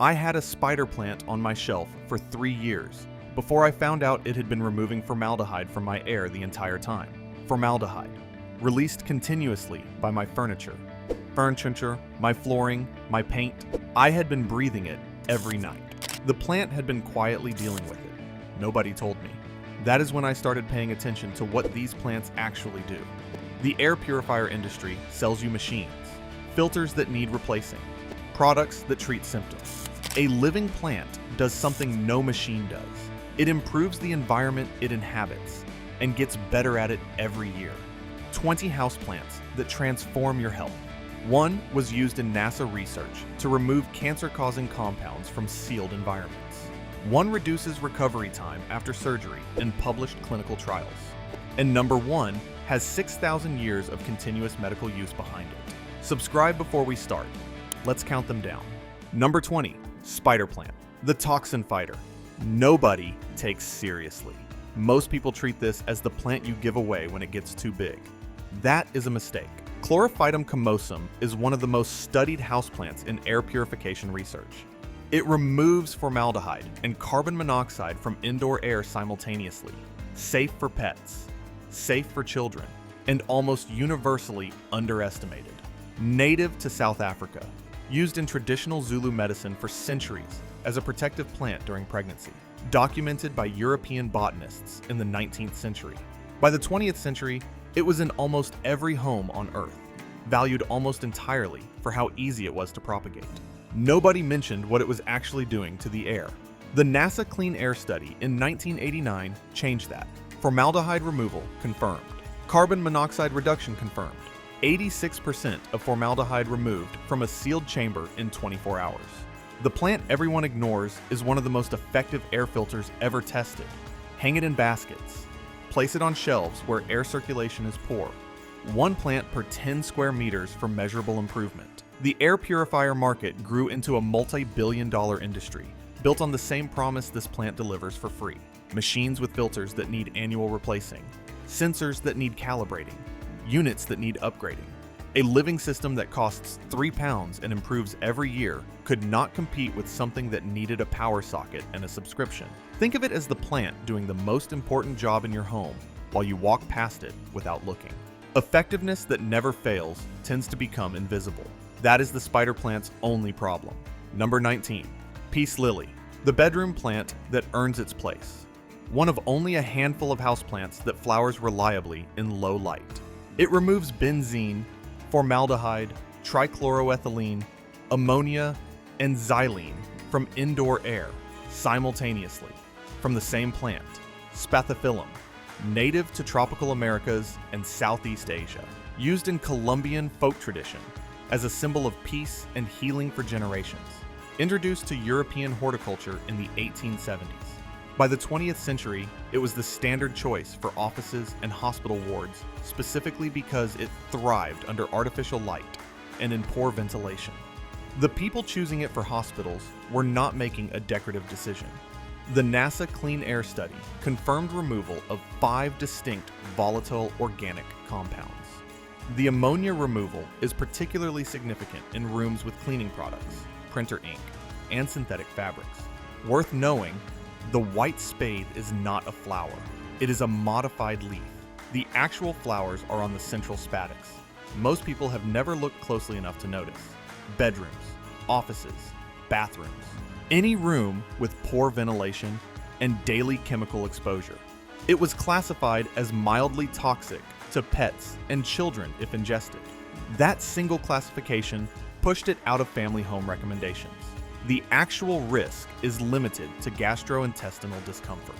I had a spider plant on my shelf for 3 years before I found out it had been removing formaldehyde from my air the entire time. Formaldehyde, released continuously by my furniture, my flooring, my paint. I had been breathing it every night. The plant had been quietly dealing with it. Nobody told me. That is when I started paying attention to what these plants actually do. The air purifier industry sells you machines, filters that need replacing, products that treat symptoms. A living plant does something no machine does. It improves the environment it inhabits and gets better at it every year. 20 houseplants that transform your health. One was used in NASA research to remove cancer-causing compounds from sealed environments. One reduces recovery time after surgery in published clinical trials. And number one has 6,000 years of continuous medical use behind it. Subscribe before we start. Let's count them down. Number 20, spider plant, the toxin fighter. Nobody takes seriously. Most people treat this as the plant you give away when it gets too big. That is a mistake. Chlorophytum comosum is one of the most studied houseplants in air purification research. It removes formaldehyde and carbon monoxide from indoor air simultaneously. Safe for pets, safe for children, and almost universally underestimated. Native to South Africa, used in traditional Zulu medicine for centuries as a protective plant during pregnancy, documented by European botanists in the 19th century. By the 20th century, it was in almost every home on Earth, valued almost entirely for how easy it was to propagate. Nobody mentioned what it was actually doing to the air. The NASA Clean Air Study in 1989 changed that. Formaldehyde removal confirmed. Carbon monoxide reduction confirmed. 86% of formaldehyde removed from a sealed chamber in 24 hours. The plant everyone ignores is one of the most effective air filters ever tested. Hang it in baskets. Place it on shelves where air circulation is poor. One plant per 10 square meters for measurable improvement. The air purifier market grew into a multi-billion-dollar industry, built on the same promise this plant delivers for free. Machines with filters that need annual replacing, sensors that need calibrating, units that need upgrading. A living system that costs £3 and improves every year could not compete with something that needed a power socket and a subscription. Think of it as the plant doing the most important job in your home while you walk past it without looking. Effectiveness that never fails tends to become invisible. That is the spider plant's only problem. Number 19, peace lily, the bedroom plant that earns its place. One of only a handful of houseplants that flowers reliably in low light. It removes benzene, formaldehyde, trichloroethylene, ammonia, and xylene from indoor air simultaneously from the same plant, Spathiphyllum, native to tropical Americas and Southeast Asia, used in Colombian folk tradition as a symbol of peace and healing for generations, introduced to European horticulture in the 1870s. By the 20th century, it was the standard choice for offices and hospital wards, specifically because it thrived under artificial light and in poor ventilation. The people choosing it for hospitals were not making a decorative decision. The NASA Clean Air Study confirmed removal of 5 distinct volatile organic compounds. The ammonia removal is particularly significant in rooms with cleaning products, printer ink, and synthetic fabrics. Worth knowing, the white spade is not a flower. It is a modified leaf. The actual flowers are on the central spadix. Most people have never looked closely enough to notice. Bedrooms, offices, bathrooms, any room with poor ventilation and daily chemical exposure. It was classified as mildly toxic to pets and children if ingested. That single classification pushed it out of family home recommendations. The actual risk is limited to gastrointestinal discomfort.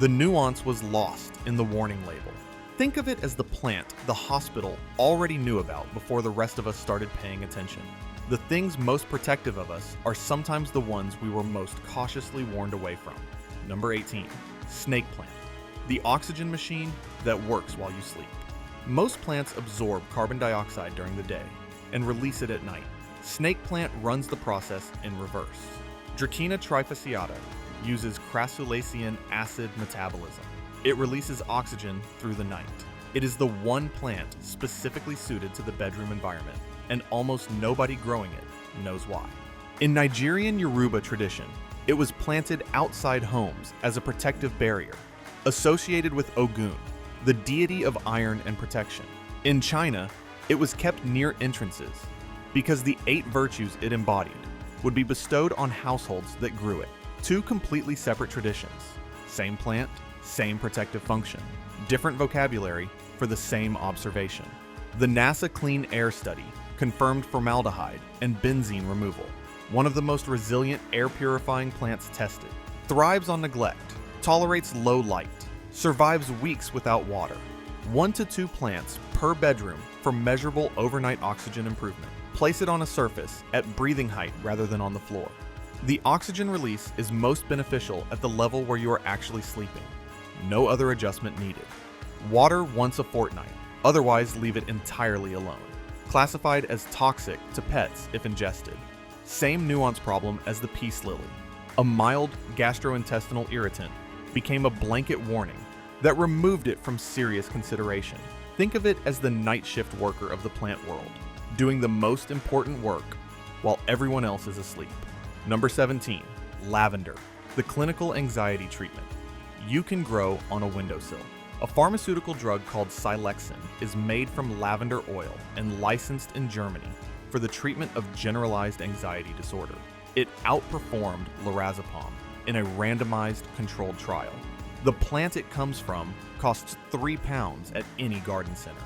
The nuance was lost in the warning label. Think of it as the plant the hospital already knew about before the rest of us started paying attention. The things most protective of us are sometimes the ones we were most cautiously warned away from. Number 18, snake plant, the oxygen machine that works while you sleep. Most plants absorb carbon dioxide during the day and release it at night. Snake plant runs the process in reverse. Dracaena trifasciata uses crassulacean acid metabolism. It releases oxygen through the night. It is the one plant specifically suited to the bedroom environment, and almost nobody growing it knows why. In Nigerian Yoruba tradition, it was planted outside homes as a protective barrier, associated with Ogun, the deity of iron and protection. In China, it was kept near entrances because the 8 virtues it embodied would be bestowed on households that grew it. 2 completely separate traditions. Same plant, same protective function. Different vocabulary for the same observation. The NASA Clean Air Study confirmed formaldehyde and benzene removal. One of the most resilient air purifying plants tested. Thrives on neglect, tolerates low light, survives weeks without water. 1 to 2 plants per bedroom for measurable overnight oxygen improvement. Place it on a surface at breathing height rather than on the floor. The oxygen release is most beneficial at the level where you are actually sleeping. No other adjustment needed. Water once a fortnight, otherwise leave it entirely alone. Classified as toxic to pets if ingested. Same nuance problem as the peace lily. A mild gastrointestinal irritant became a blanket warning that removed it from serious consideration. Think of it as the night shift worker of the plant world, doing the most important work while everyone else is asleep. Number 17, lavender, the clinical anxiety treatment. You can grow on a windowsill. A pharmaceutical drug called Silexin is made from lavender oil and licensed in Germany for the treatment of generalized anxiety disorder. It outperformed lorazepam in a randomized controlled trial. The plant it comes from costs £3 at any garden center.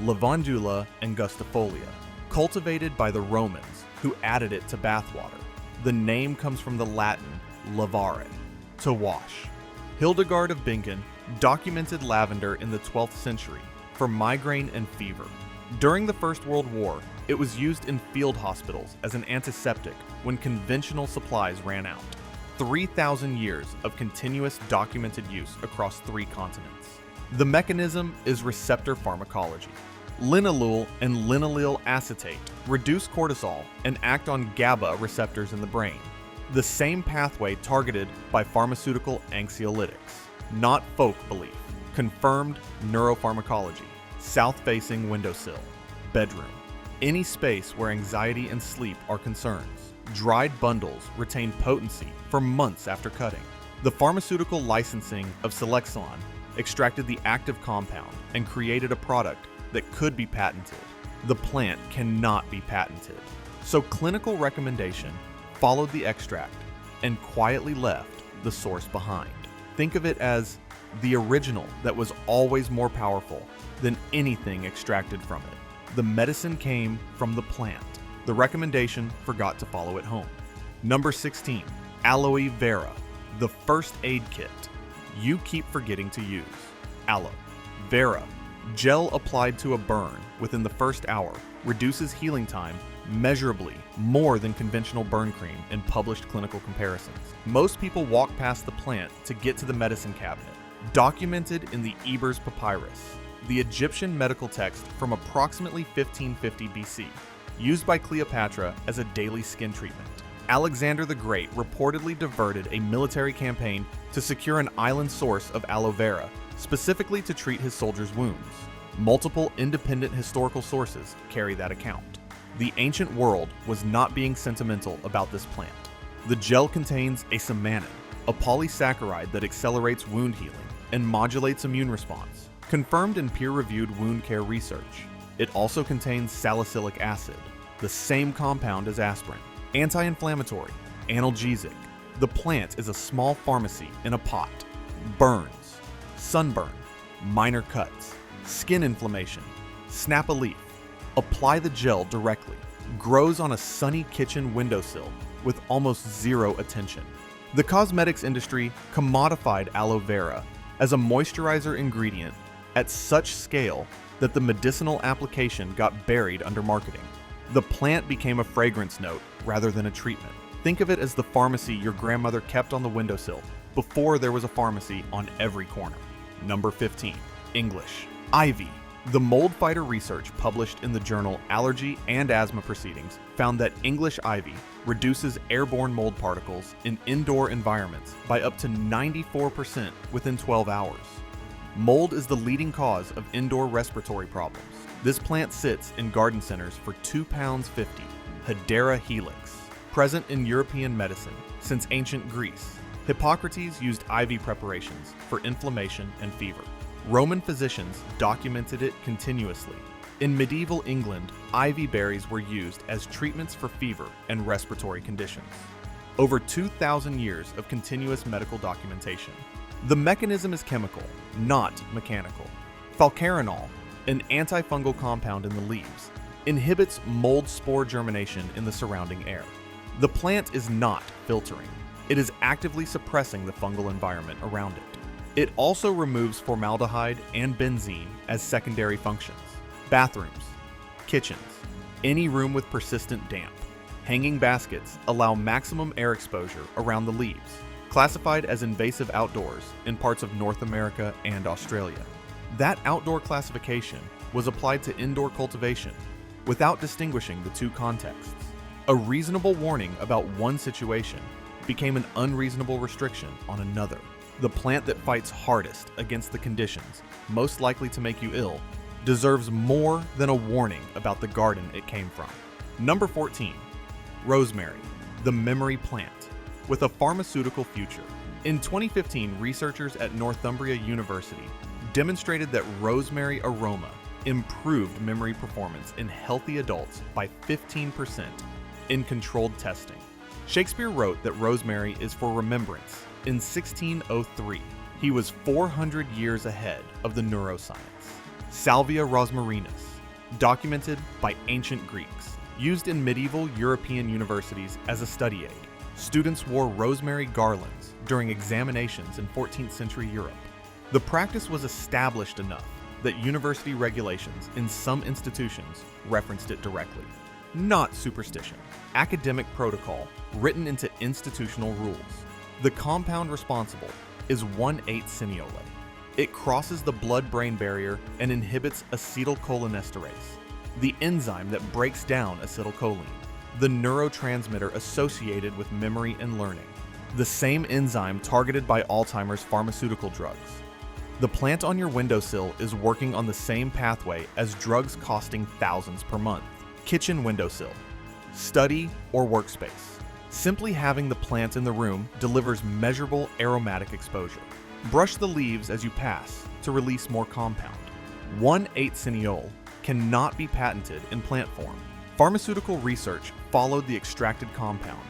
Lavandula angustifolia, cultivated by the Romans who added it to bathwater. The name comes from the Latin lavare, to wash. Hildegard of Bingen documented lavender in the 12th century for migraine and fever. During the First World War, it was used in field hospitals as an antiseptic when conventional supplies ran out. 3,000 years of continuous documented use across 3 continents. The mechanism is receptor pharmacology. Linalool and linaloyl acetate reduce cortisol and act on GABA receptors in the brain, the same pathway targeted by pharmaceutical anxiolytics. Not folk belief. Confirmed neuropharmacology. South-facing windowsill. Bedroom. Any space where anxiety and sleep are concerns. Dried bundles retain potency for months after cutting. The pharmaceutical licensing of Silexin extracted the active compound and created a product that could be patented. The plant cannot be patented. So clinical recommendation followed the extract and quietly left the source behind. Think of it as the original that was always more powerful than anything extracted from it. The medicine came from the plant. The recommendation forgot to follow it home. Number 16, aloe vera, the first aid kit you keep forgetting to use. Aloe vera, gel applied to a burn within the first hour, reduces healing time measurably more than conventional burn cream in published clinical comparisons. Most people walk past the plant to get to the medicine cabinet. Documented in the Ebers Papyrus, the Egyptian medical text from approximately 1550 BC, used by Cleopatra as a daily skin treatment. Alexander the Great reportedly diverted a military campaign to secure an island source of aloe vera, specifically to treat his soldiers' wounds. Multiple independent historical sources carry that account. The ancient world was not being sentimental about this plant. The gel contains a samanin, a polysaccharide that accelerates wound healing and modulates immune response, confirmed in peer-reviewed wound care research. It also contains salicylic acid, the same compound as aspirin, anti-inflammatory, analgesic. The plant is a small pharmacy in a pot. Burns, sunburn, minor cuts, skin inflammation. Snap a leaf. Apply the gel directly. Grows on a sunny kitchen windowsill with almost zero attention. The cosmetics industry commodified aloe vera as a moisturizer ingredient at such scale that the medicinal application got buried under marketing. The plant became a fragrance note rather than a treatment. Think of it as the pharmacy your grandmother kept on the windowsill before there was a pharmacy on every corner. Number 15, English. Ivy. The mold fighter research published in the journal Allergy and Asthma Proceedings found that English ivy reduces airborne mold particles in indoor environments by up to 94% within 12 hours. Mold is the leading cause of indoor respiratory problems. This plant sits in garden centers for £2.50. Hedera helix. present in European medicine since ancient Greece. Hippocrates used ivy preparations for inflammation and fever. Roman physicians documented it continuously. In medieval England, ivy berries were used as treatments for fever and respiratory conditions. Over 2,000 years of continuous medical documentation. The mechanism is chemical, not mechanical. Falcarinol, an antifungal compound in the leaves, inhibits mold spore germination in the surrounding air. The plant is not filtering. It is actively suppressing the fungal environment around it. It also removes formaldehyde and benzene as secondary functions. Bathrooms, kitchens, any room with persistent damp. Hanging baskets allow maximum air exposure around the leaves, classified as invasive outdoors in parts of North America and Australia. That outdoor classification was applied to indoor cultivation without distinguishing the two contexts. A reasonable warning about one situation became an unreasonable restriction on another. The plant that fights hardest against the conditions most likely to make you ill deserves more than a warning about the garden it came from. Number 14. Rosemary, the memory plant, with a pharmaceutical future. In 2015, researchers at Northumbria University demonstrated that rosemary aroma improved memory performance in healthy adults by 15% in controlled testing. Shakespeare wrote that rosemary is for remembrance in 1603. He was 400 years ahead of the neuroscience. Salvia rosmarinus, documented by ancient Greeks, used in medieval European universities as a study aid. Students wore rosemary garlands during examinations in 14th century Europe. The practice was established enough that university regulations in some institutions referenced it directly. Not superstition, academic protocol written into institutional rules. The compound responsible is 1,8-cineole. It crosses the blood-brain barrier and inhibits acetylcholinesterase, the enzyme that breaks down acetylcholine, the neurotransmitter associated with memory and learning, the same enzyme targeted by Alzheimer's pharmaceutical drugs. The plant on your windowsill is working on the same pathway as drugs costing thousands per month. Kitchen windowsill, study, or workspace. Simply having the plant in the room delivers measurable aromatic exposure. Brush the leaves as you pass to release more compound. 1,8-cineole cannot be patented in plant form. Pharmaceutical research followed the extracted compound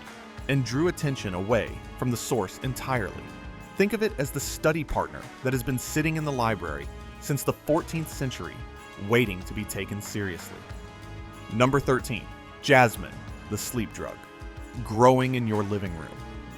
and drew attention away from the source entirely. Think of it as the study partner that has been sitting in the library since the 14th century, waiting to be taken seriously. Number 13. Jasmine, the sleep drug. Growing in your living room.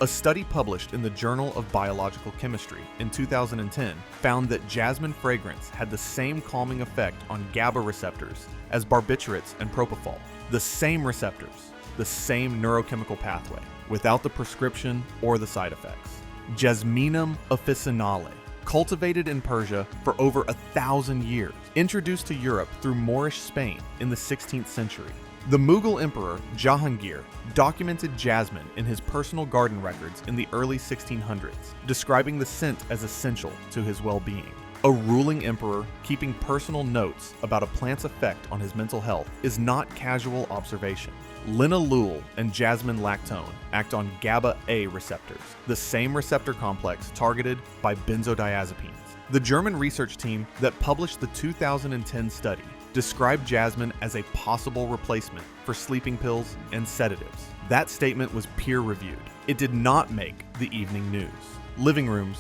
A study published in the Journal of Biological Chemistry in 2010 found that jasmine fragrance had the same calming effect on GABA receptors as barbiturates and propofol. The same receptors, the same neurochemical pathway, without the prescription or the side effects. Jasminum officinale, cultivated in Persia for over 1,000 years, introduced to Europe through Moorish Spain in the 16th century. The Mughal Emperor Jahangir documented jasmine in his personal garden records in the early 1600s, describing the scent as essential to his well-being. A ruling emperor keeping personal notes about a plant's effect on his mental health is not casual observation. Linalool and jasmine lactone act on GABA-A receptors, the same receptor complex targeted by benzodiazepines. The German research team that published the 2010 study described jasmine as a possible replacement for sleeping pills and sedatives. That statement was peer-reviewed. It did not make the evening news. Living rooms,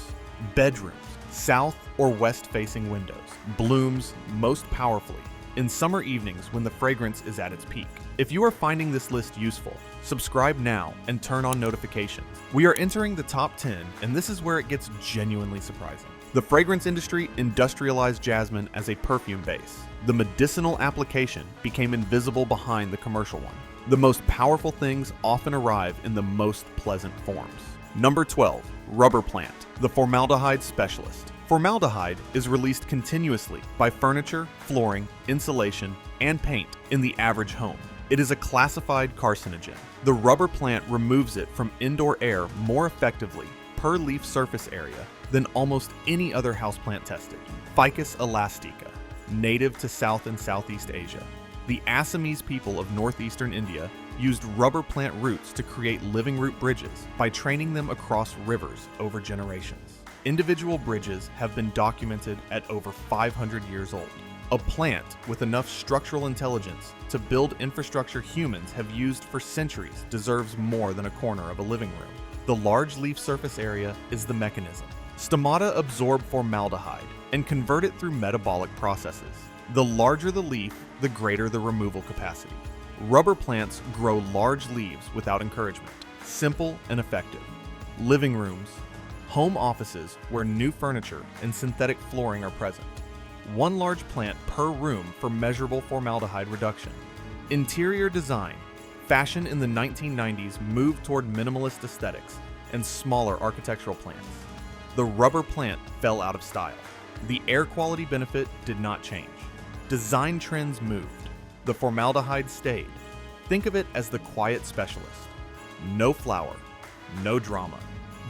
bedrooms, south or west-facing windows, blooms most powerfully in summer evenings when the fragrance is at its peak. If you are finding this list useful, subscribe now and turn on notifications. We are entering the top 10, and this is where it gets genuinely surprising. The fragrance industry industrialized jasmine as a perfume base. The medicinal application became invisible behind the commercial one. The most powerful things often arrive in the most pleasant forms. Number 12. Rubber plant, the formaldehyde specialist. Formaldehyde is released continuously by furniture, flooring, insulation, and paint in the average home. It is a classified carcinogen. The rubber plant removes it from indoor air more effectively per leaf surface area than almost any other houseplant tested. Ficus elastica, native to South and Southeast Asia. The Assamese people of northeastern India used rubber plant roots to create living root bridges by training them across rivers over generations. Individual bridges have been documented at over 500 years old. A plant with enough structural intelligence to build infrastructure humans have used for centuries deserves more than a corner of a living room. The large leaf surface area is the mechanism. Stomata absorb formaldehyde and convert it through metabolic processes. The larger the leaf, the greater the removal capacity. Rubber plants grow large leaves without encouragement. Simple and effective. Living rooms, home offices where new furniture and synthetic flooring are present. One large plant per room for measurable formaldehyde reduction. Interior design. Fashion in the 1990s moved toward minimalist aesthetics and smaller architectural plants. The rubber plant fell out of style. The air quality benefit did not change. Design trends moved. The formaldehyde stayed. Think of it as the quiet specialist. No flower, no drama.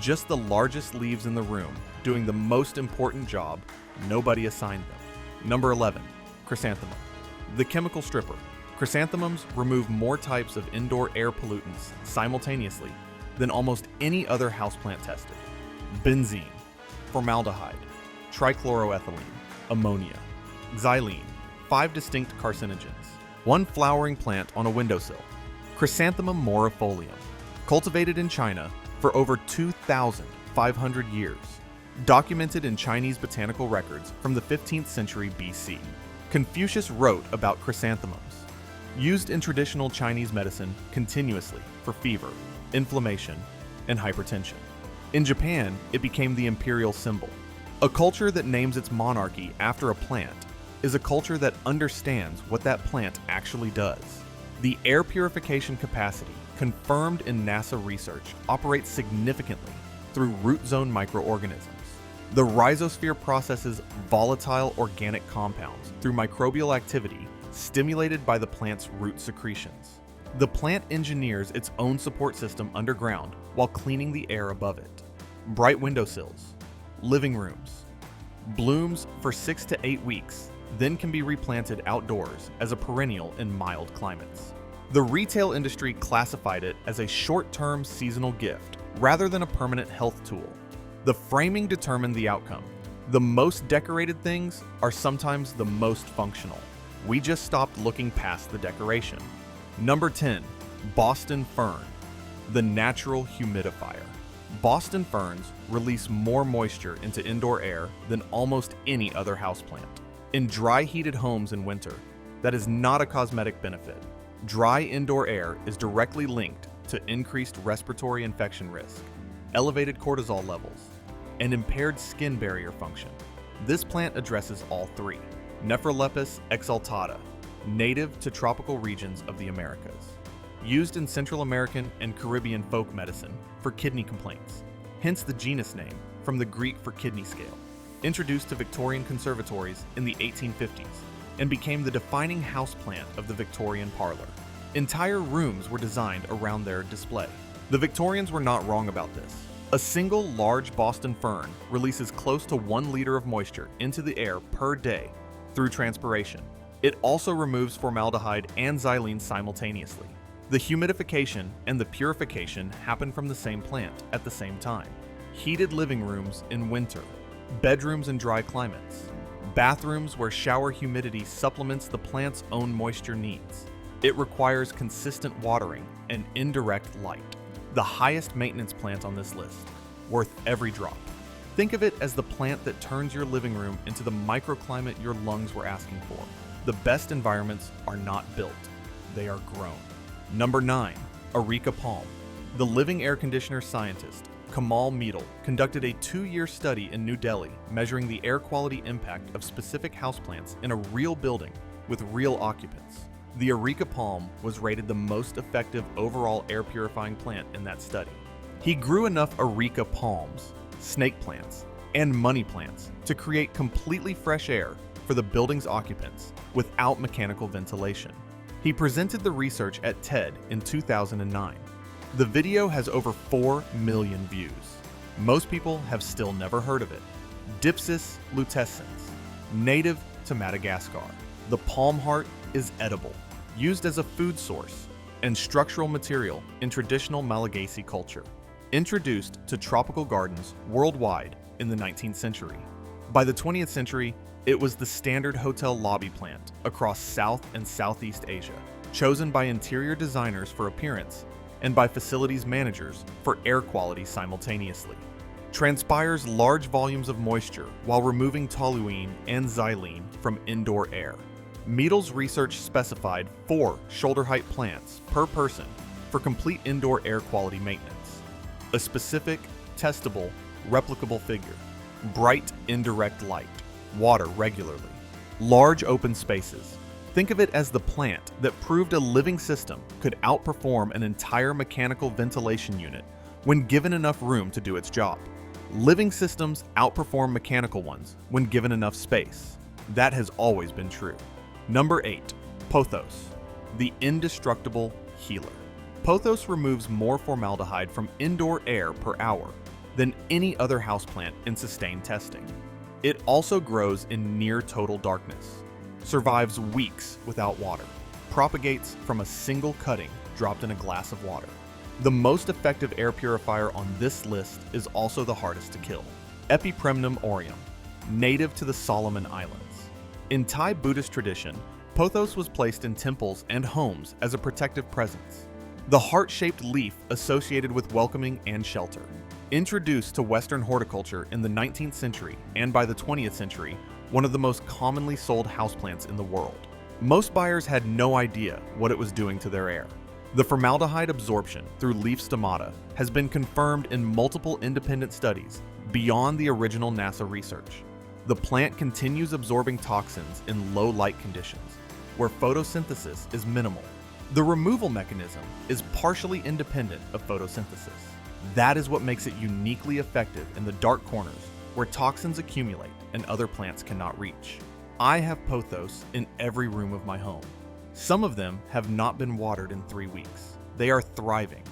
Just the largest leaves in the room doing the most important job nobody assigned them. Number 11, chrysanthemum. The chemical stripper. Chrysanthemums remove more types of indoor air pollutants simultaneously than almost any other houseplant tested. Benzene, formaldehyde, trichloroethylene, ammonia, xylene, 5 distinct carcinogens. One flowering plant on a windowsill. Chrysanthemum morifolium, cultivated in China for over 2,500 years. Documented in Chinese botanical records from the 15th century BC. Confucius wrote about chrysanthemums. Used in traditional Chinese medicine continuously for fever, inflammation, and hypertension. In Japan, it became the imperial symbol. A culture that names its monarchy after a plant is a culture that understands what that plant actually does. The air purification capacity, confirmed in NASA research, operates significantly through root zone microorganisms. The rhizosphere processes volatile organic compounds through microbial activity stimulated by the plant's root secretions. The plant engineers its own support system underground while cleaning the air above it. Bright windowsills, living rooms, blooms for 6 to 8 weeks, then can be replanted outdoors as a perennial in mild climates. The retail industry classified it as a short-term seasonal gift rather than a permanent health tool. The framing determined the outcome. The most decorated things are sometimes the most functional. We just stopped looking past the decoration. Number 10, Boston fern, the natural humidifier. Boston ferns release more moisture into indoor air than almost any other houseplant. In dry, heated homes in winter, that is not a cosmetic benefit. Dry indoor air is directly linked to increased respiratory infection risk, elevated cortisol levels, and impaired skin barrier function. This plant addresses all three. Nephrolepis exaltata, native to tropical regions of the Americas. Used in Central American and Caribbean folk medicine for kidney complaints, hence the genus name from the Greek for kidney scale. Introduced to Victorian conservatories in the 1850s and became the defining houseplant of the Victorian parlor. Entire rooms were designed around their display. The Victorians were not wrong about this. A single large Boston fern releases close to 1 liter of moisture into the air per day through transpiration. It also removes formaldehyde and xylene simultaneously. The humidification and the purification happen from the same plant at the same time. Heated living rooms in winter, bedrooms in dry climates, bathrooms where shower humidity supplements the plant's own moisture needs. It requires consistent watering and indirect light. The highest maintenance plant on this list, worth every drop. Think of it as the plant that turns your living room into the microclimate your lungs were asking for. The best environments are not built, they are grown. Number 9, Areca palm. The living air conditioner scientist, Kamal Meedal, conducted a 2-year study in New Delhi measuring the air quality impact of specific houseplants in a real building with real occupants. The Areca palm was rated the most effective overall air purifying plant in that study. He grew enough Areca palms, snake plants, and money plants to create completely fresh air for the building's occupants without mechanical ventilation. He presented the research at TED in 2009. The video has over 4 million views. Most people have still never heard of it. Dipsis lutescens, native to Madagascar. The palm heart is edible, used as a food source. and structural material in traditional Malagasy culture. Introduced to tropical gardens worldwide in the 19th century. By the 20th century, it was the standard hotel lobby plant across South and Southeast Asia, chosen by interior designers for appearance and by facilities managers for air quality simultaneously. Transpires large volumes of moisture while removing toluene and xylene from indoor air. Meadle's research specified 4 shoulder-height plants per person for complete indoor air quality maintenance. A specific, testable, replicable figure. Bright, indirect light. Water regularly. Large open spaces. Think of it as the plant that proved a living system could outperform an entire mechanical ventilation unit when given enough room to do its job. Living systems outperform mechanical ones when given enough space. That has always been true. Number 8. Pothos, the indestructible healer. Pothos removes more formaldehyde from indoor air per hour than any other houseplant in sustained testing. It also grows in near total darkness, survives weeks without water, propagates from a single cutting dropped in a glass of water. The most effective air purifier on this list is also the hardest to kill. Epipremnum aureum, native to the Solomon Islands. In Thai Buddhist tradition, Pothos was placed in temples and homes as a protective presence. The heart-shaped leaf associated with welcoming and shelter. Introduced to Western horticulture in the 19th century and by the 20th century, one of the most commonly sold houseplants in the world. Most buyers had no idea what it was doing to their air. The formaldehyde absorption through leaf stomata has been confirmed in multiple independent studies beyond the original NASA research. The plant continues absorbing toxins in low light conditions, where photosynthesis is minimal. The removal mechanism is partially independent of photosynthesis. That is what makes it uniquely effective in the dark corners where toxins accumulate and other plants cannot reach. I have pothos in every room of my home. Some of them have not been watered in 3 weeks. They are thriving.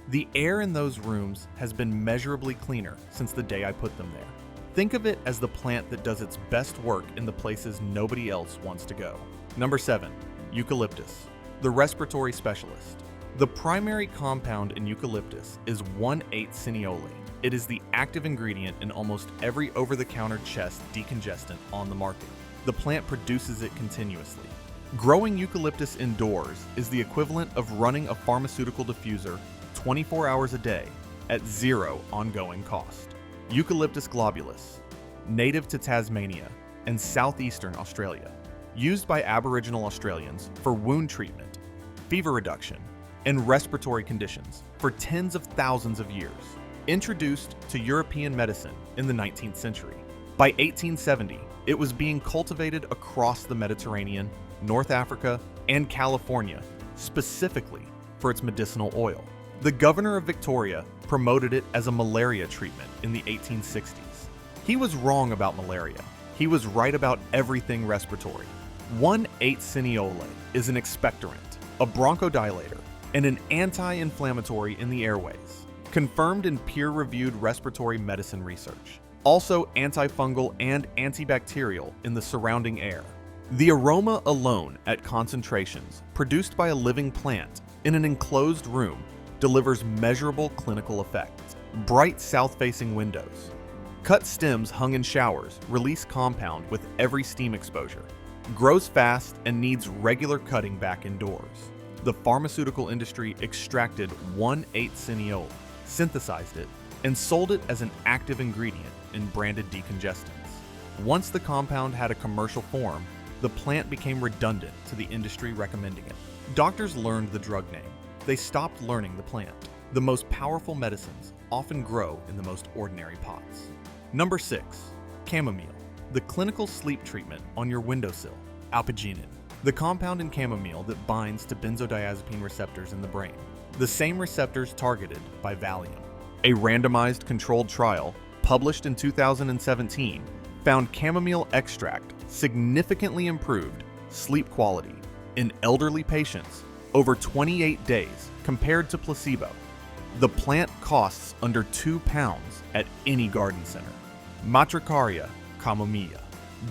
The air in those rooms has been measurably cleaner since the day I put them there. Think of it as the plant that does its best work in the places nobody else wants to go. Number 7. Eucalyptus, the respiratory specialist. The primary compound in eucalyptus is 1,8 cineole. It is the active ingredient in almost every over-the-counter chest decongestant on the market. The plant produces it continuously. Growing eucalyptus indoors is the equivalent of running a pharmaceutical diffuser 24 hours a day at zero ongoing cost. Eucalyptus globulus, native to Tasmania and southeastern Australia, used by Aboriginal Australians for wound treatment, fever reduction, and respiratory conditions for tens of thousands of years. Introduced to European medicine in the 19th century. By 1870, it was being cultivated across the Mediterranean, North Africa, and California, specifically for its medicinal oil. The governor of Victoria promoted it as a malaria treatment in the 1860s. He was wrong about malaria. He was right about everything respiratory. 1,8 cineole is an expectorant, a bronchodilator, and an anti-inflammatory in the airways, confirmed in peer-reviewed respiratory medicine research. Also antifungal and antibacterial in the surrounding air. The aroma alone at concentrations produced by a living plant in an enclosed room delivers measurable clinical effects. Bright south-facing windows. Cut stems hung in showers release compound with every steam exposure. Grows fast and needs regular cutting back indoors. The pharmaceutical industry extracted 1,8 cineole, synthesized it, and sold it as an active ingredient in branded decongestants. Once the compound had a commercial form, the plant became redundant to the industry recommending it. Doctors learned the drug name. They stopped learning the plant. The most powerful medicines often grow in the most ordinary pots. Number 6. Chamomile, the clinical sleep treatment on your windowsill. Alpigenin, the compound in chamomile that binds to benzodiazepine receptors in the brain. The same receptors targeted by Valium. A randomized controlled trial, published in 2017, found chamomile extract significantly improved sleep quality in elderly patients over 28 days compared to placebo. The plant costs under £2 at any garden center. Matricaria chamomile,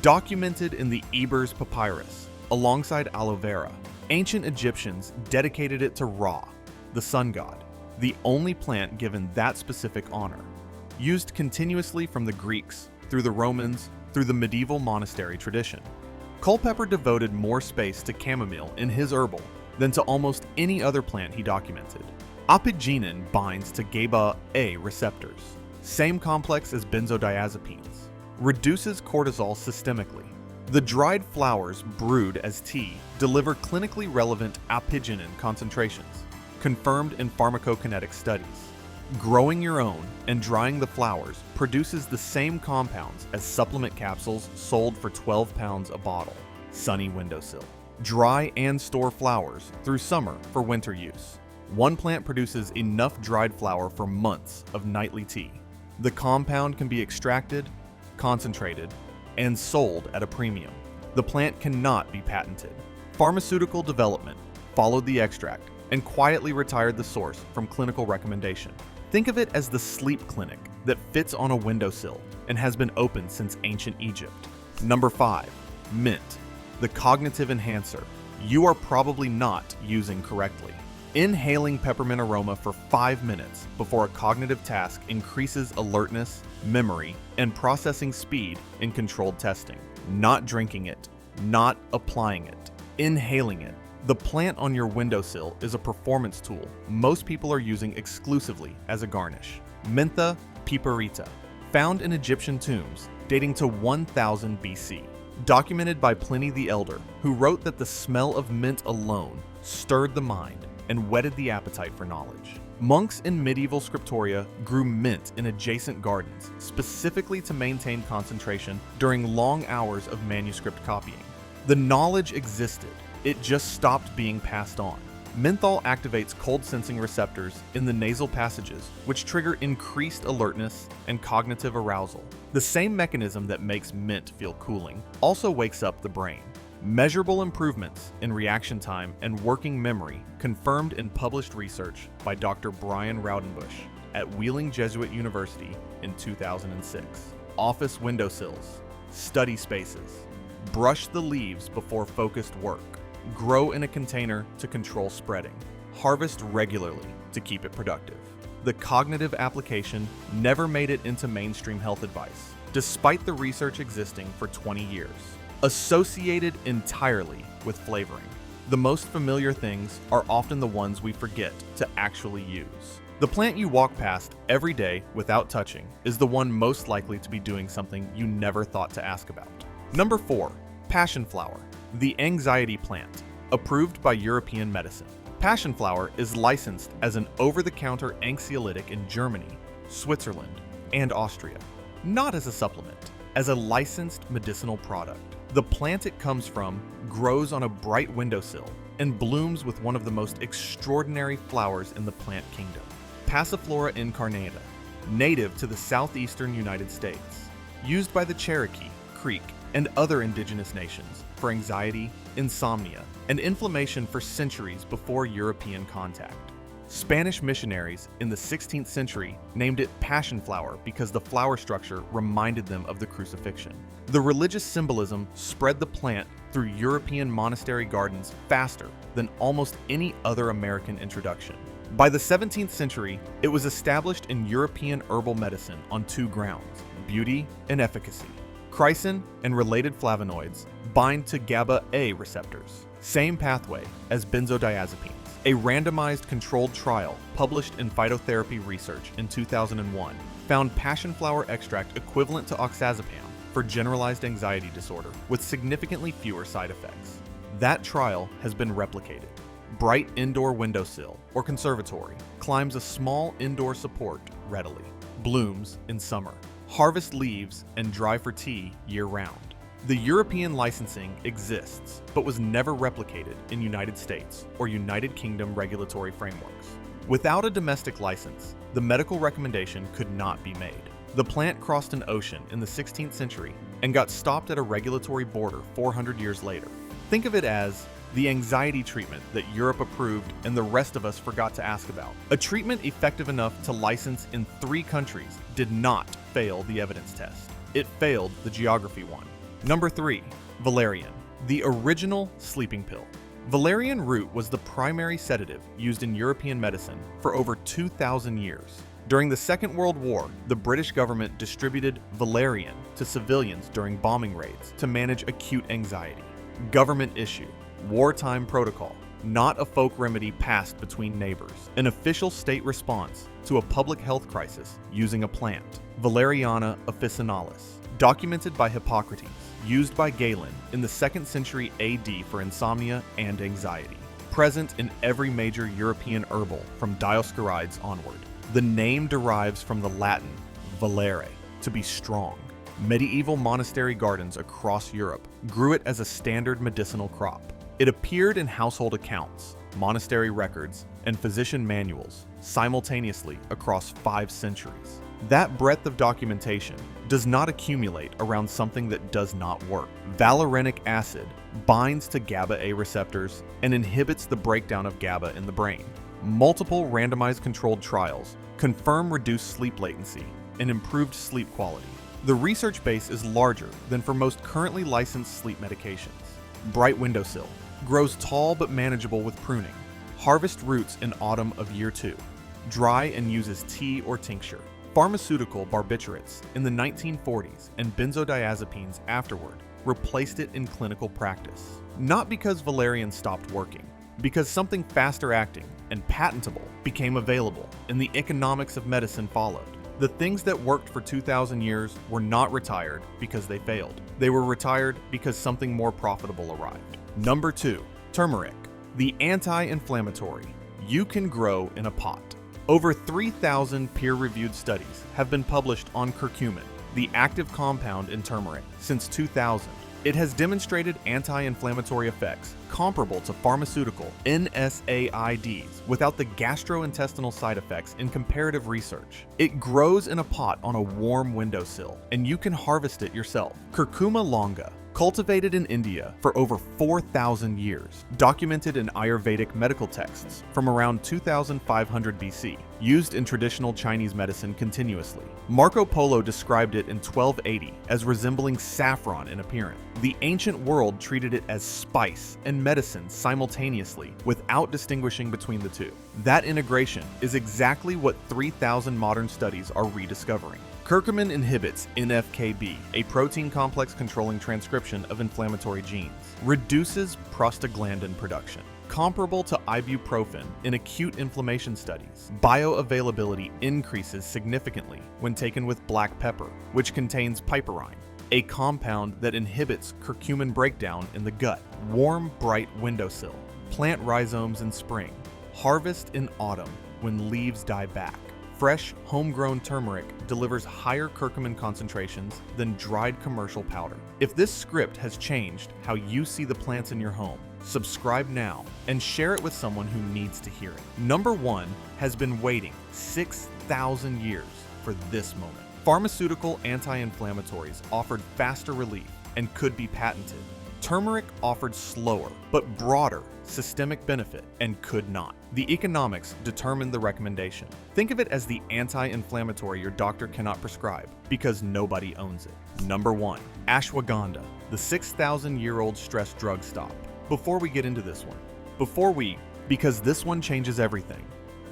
documented in the Ebers Papyrus alongside aloe vera, Ancient Egyptians dedicated it to Ra, the sun god, the only plant given that specific honor. Used continuously from the Greeks, through the Romans, through the medieval monastery tradition. Culpeper devoted more space to chamomile in his herbal than to almost any other plant he documented. Apigenin binds to GABA-A receptors, same complex as benzodiazepines, reduces cortisol systemically. The dried flowers brewed as tea deliver clinically relevant apigenin concentrations, confirmed in pharmacokinetic studies. Growing your own and drying the flowers produces the same compounds as supplement capsules sold for 12 pounds a bottle. Sunny windowsill. Dry and store flowers through summer for winter use. One plant produces enough dried flower for months of nightly tea. The compound can be extracted, concentrated, and sold at a premium. The plant cannot be patented. Pharmaceutical development followed the extract and quietly retired the source from clinical recommendation. Think of it as the sleep clinic that fits on a windowsill and has been open since ancient Egypt. Number 5. Mint, the cognitive enhancer. You are probably not using correctly. Inhaling peppermint aroma for 5 minutes before a cognitive task increases alertness, memory, and processing speed in controlled testing. Not drinking it, not applying it, inhaling it. The plant on your windowsill is a performance tool most people are using exclusively as a garnish. Mentha piperita, found in Egyptian tombs dating to 1000 BC. Documented by Pliny the Elder, who wrote that the smell of mint alone stirred the mind and whetted the appetite for knowledge. Monks in medieval scriptoria grew mint in adjacent gardens, specifically to maintain concentration during long hours of manuscript copying. The knowledge existed, it just stopped being passed on. Menthol activates cold-sensing receptors in the nasal passages, which trigger increased alertness and cognitive arousal. The same mechanism that makes mint feel cooling also wakes up the brain. Measurable improvements in reaction time and working memory confirmed in published research by Dr. Brian Raudenbush at Wheeling Jesuit University in 2006. Office windowsills, study spaces. Brush the leaves before focused work. Grow in a container to control spreading. Harvest regularly to keep it productive. The cognitive application never made it into mainstream health advice, despite the research existing for 20 years. Associated entirely with flavoring. The most familiar things are often the ones we forget to actually use. The plant you walk past every day without touching is the one most likely to be doing something you never thought to ask about. Number 4. Passionflower, the anxiety plant, approved by European medicine. Passionflower is licensed as an over-the-counter anxiolytic in Germany, Switzerland, and Austria, not as a supplement, as a licensed medicinal product. The plant it comes from grows on a bright windowsill and blooms with one of the most extraordinary flowers in the plant kingdom, Passiflora incarnata, native to the southeastern United States, used by the Cherokee, Creek, and other indigenous nations for anxiety, insomnia, and inflammation for centuries before European contact. Spanish missionaries in the 16th century named it passionflower because the flower structure reminded them of the crucifixion. The religious symbolism spread the plant through European monastery gardens faster than almost any other American introduction. By the 17th century, it was established in European herbal medicine on 2 grounds: beauty and efficacy. Chrysin and related flavonoids bind to GABA-A receptors, same pathway as benzodiazepines. A randomized controlled trial published in Phytotherapy Research in 2001 found passionflower extract equivalent to oxazepam for generalized anxiety disorder with significantly fewer side effects. That trial has been replicated. Bright indoor windowsill or conservatory climbs a small indoor support readily. Blooms in summer. Harvest leaves and dry for tea year-round. The European licensing exists, but was never replicated in United States or United Kingdom regulatory frameworks. Without a domestic license, the medical recommendation could not be made. The plant crossed an ocean in the 16th century and got stopped at a regulatory border 400 years later. Think of it as the anxiety treatment that Europe approved and the rest of us forgot to ask about. A treatment effective enough to license in 3 countries did not fail the evidence test. It failed the geography one. Number 3, valerian, the original sleeping pill. Valerian root was the primary sedative used in European medicine for over 2,000 years. During the Second World War, the British government distributed valerian to civilians during bombing raids to manage acute anxiety. Government issue, wartime protocol, not a folk remedy passed between neighbors. An official state response to a public health crisis using a plant, Valeriana officinalis, documented by Hippocrates, used by Galen in the 2nd century AD for insomnia and anxiety. Present in every major European herbal from Dioscorides onward. The name derives from the Latin valere, to be strong. Medieval monastery gardens across Europe grew it as a standard medicinal crop. It appeared in household accounts, monastery records, and physician manuals simultaneously across 5 centuries. That breadth of documentation does not accumulate around something that does not work. Valerianic acid binds to GABA A receptors and inhibits the breakdown of GABA in the brain. Multiple randomized controlled trials confirm reduced sleep latency and improved sleep quality. The research base is larger than for most currently licensed sleep medications. Bright windowsill grows tall but manageable with pruning. Harvest roots in autumn of year 2. Dry and uses tea or tincture. Pharmaceutical barbiturates in the 1940s and benzodiazepines afterward replaced it in clinical practice. Not because valerian stopped working, because something faster acting and patentable became available and the economics of medicine followed. The things that worked for 2,000 years were not retired because they failed. They were retired because something more profitable arrived. Number 2, turmeric, the anti-inflammatory. You can grow in a pot. Over 3,000 peer-reviewed studies have been published on curcumin, the active compound in turmeric, since 2000. It has demonstrated anti-inflammatory effects comparable to pharmaceutical NSAIDs without the gastrointestinal side effects in comparative research. It grows in a pot on a warm windowsill, and you can harvest it yourself. Curcuma longa, cultivated in India for over 4,000 years, documented in Ayurvedic medical texts from around 2500 BC, used in traditional Chinese medicine continuously. Marco Polo described it in 1280 as resembling saffron in appearance. The ancient world treated it as spice and medicine simultaneously without distinguishing between the two. That integration is exactly what 3,000 modern studies are rediscovering. Curcumin inhibits NF-κB, a protein complex controlling transcription of inflammatory genes, reduces prostaglandin production, comparable to ibuprofen in acute inflammation studies. Bioavailability increases significantly when taken with black pepper, which contains piperine, a compound that inhibits curcumin breakdown in the gut. Warm, bright windowsill. Plant rhizomes in spring. Harvest in autumn when leaves die back. Fresh, homegrown turmeric delivers higher curcumin concentrations than dried commercial powder. If this script has changed how you see the plants in your home, subscribe now and share it with someone who needs to hear it. Number 1 has been waiting 6,000 years for this moment. Pharmaceutical anti-inflammatories offered faster relief and could be patented. Turmeric offered slower but broader systemic benefit and could not. The economics determined the recommendation. Think of it as the anti-inflammatory your doctor cannot prescribe because nobody owns it. Number 1, ashwagandha, the 6,000-year-old stress drug stop. Before we get into this one, because this one changes everything.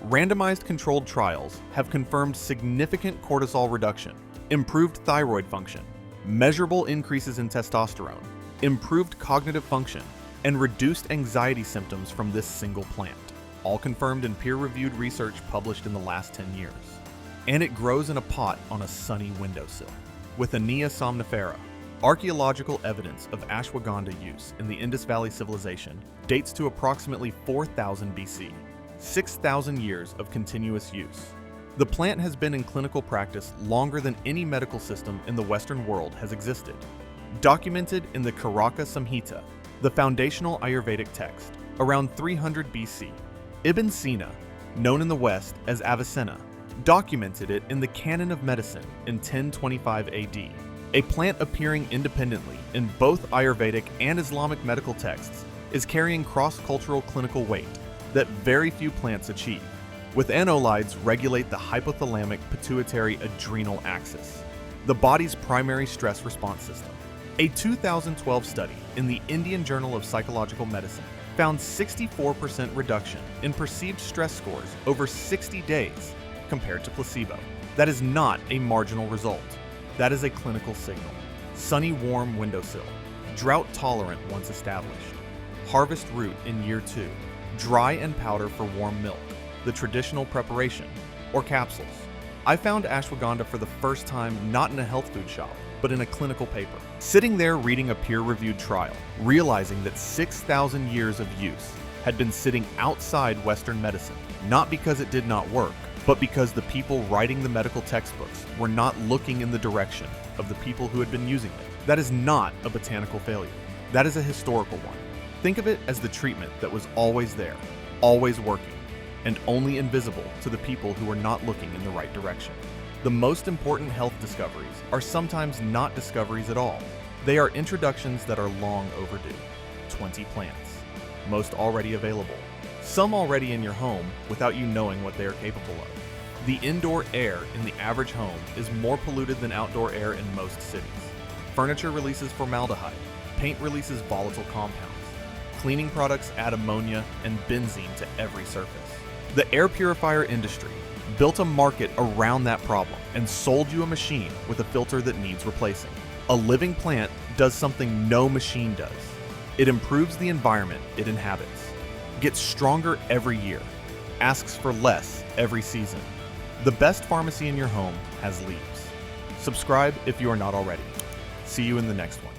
Randomized controlled trials have confirmed significant cortisol reduction, improved thyroid function, measurable increases in testosterone, improved cognitive function, and reduced anxiety symptoms from this single plant, all confirmed in peer-reviewed research published in the last 10 years. And it grows in a pot on a sunny windowsill. With Anea somnifera, archaeological evidence of ashwagandha use in the Indus Valley civilization dates to approximately 4000 BC, 6,000 years of continuous use. The plant has been in clinical practice longer than any medical system in the Western world has existed. Documented in the Karaka Samhita, the foundational Ayurvedic text, around 300 BC. Ibn Sina, known in the West as Avicenna, documented it in the Canon of Medicine in 1025 AD. A plant appearing independently in both Ayurvedic and Islamic medical texts is carrying cross-cultural clinical weight that very few plants achieve. With anolides regulate the hypothalamic pituitary adrenal axis, the body's primary stress response system. A 2012 study in the Indian Journal of Psychological Medicine found 64% reduction in perceived stress scores over 60 days compared to placebo. That is not a marginal result. That is a clinical signal. Sunny, warm windowsill. Drought tolerant once established. Harvest root in year 2. Dry and powder for warm milk. The traditional preparation, or capsules. I found ashwagandha for the first time not in a health food shop, but in a clinical paper. Sitting there reading a peer-reviewed trial, realizing that 6,000 years of use had been sitting outside Western medicine, not because it did not work, but because the people writing the medical textbooks were not looking in the direction of the people who had been using it. That is not a botanical failure. That is a historical one. Think of it as the treatment that was always there, always working, and only invisible to the people who were not looking in the right direction. The most important health discoveries are sometimes not discoveries at all. They are introductions that are long overdue. 20 plants, most already available, some already in your home without you knowing what they are capable of. The indoor air in the average home is more polluted than outdoor air in most cities. Furniture releases formaldehyde, paint releases volatile compounds, cleaning products add ammonia and benzene to every surface. The air purifier industry built a market around that problem and sold you a machine with a filter that needs replacing. A living plant does something no machine does. It improves the environment it inhabits, gets stronger every year, asks for less every season. The best pharmacy in your home has leaves. Subscribe if you are not already. See you in the next one.